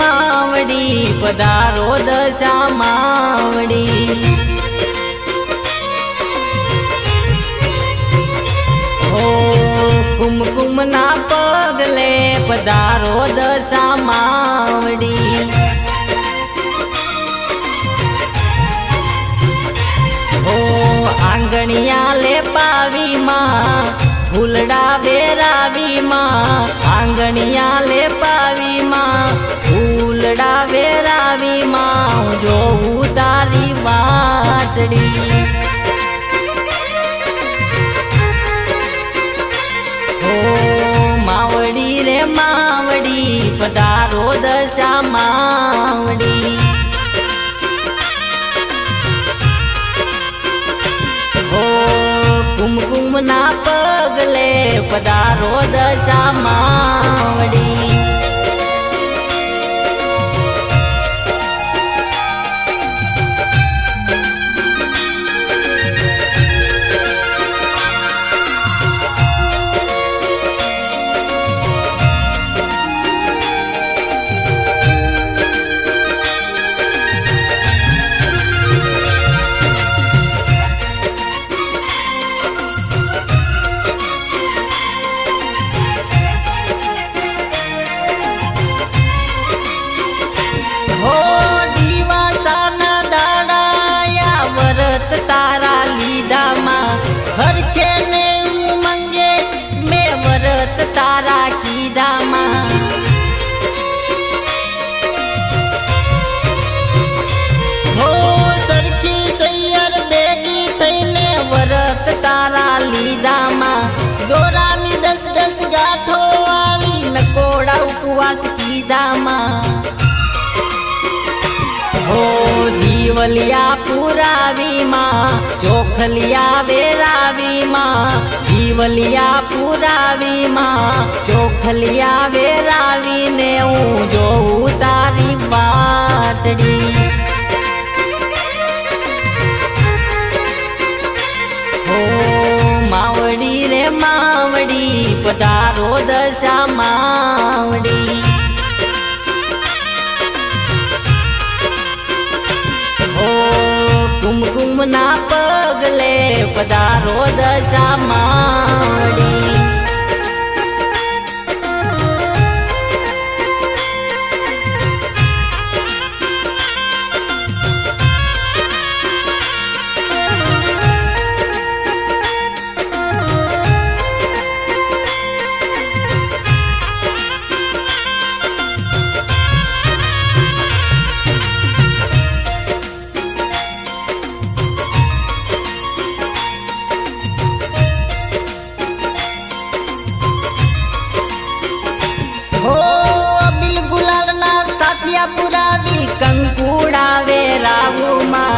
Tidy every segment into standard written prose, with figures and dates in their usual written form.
मावडी पधारो दशा मावडी हो कुमकुम ना पगले पधारो दशा मावडी हो आंगणिया ले पावी मां फूलड़ा वेरावी मां आंगणिया ले पावी मां फूलड़ा वेरावी मां जो तारी वाटड़ी हो मावड़ी रे मावड़ी पधारो दशा मावड़ी हो कुमकुम ना पगले पधारो दशा मावड़ी तारा लीधा मां हर खेने उमंगे मैं वरत तारा कीधा मां हो सरखी सैयर बेगी थईने वरत तारा लीधा मां दोरानी 10-10 गाठो वाली नकोड़ा उपवास कीधा मां हो दीवलिया पुरावी मां चोखलिया वेरावी मां दीवलिया पुरावी मां चोखलिया वेरावी ने जो तारी वाटड़ी हो मावड़ी रे मावड़ी पधारो दशा मावड़ी कुमकुम ना पगले पधारो दशा मावड़ी पुरावी कंकुड़ा वेरावू मां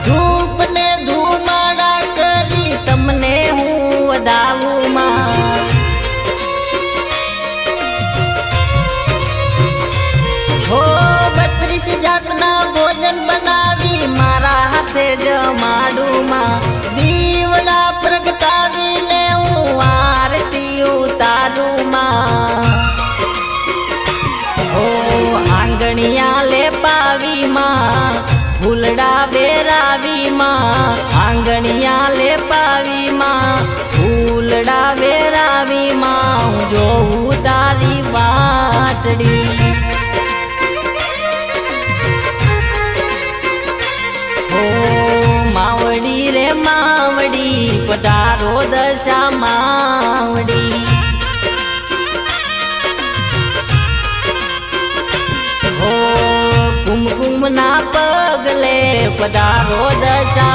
धूप ने धूमाड़ा करी तमने हूँ वदावू मां हो 32 जातना भोजन बनावी मारा हाथे जमाड़ू मां दीवड़ा प्रगटावी ने हूँ आरती उतारू मां आंगणिया ले पावी मां फूलड़ा वेरावी मां आंगणिया ले पावी मां फूलड़ा वेरावी मां जो तारी वाटड़ी हो मावड़ी रे मावड़ी पधारो दशा मावड़ी कुमकुम ना पगले पधारो दशा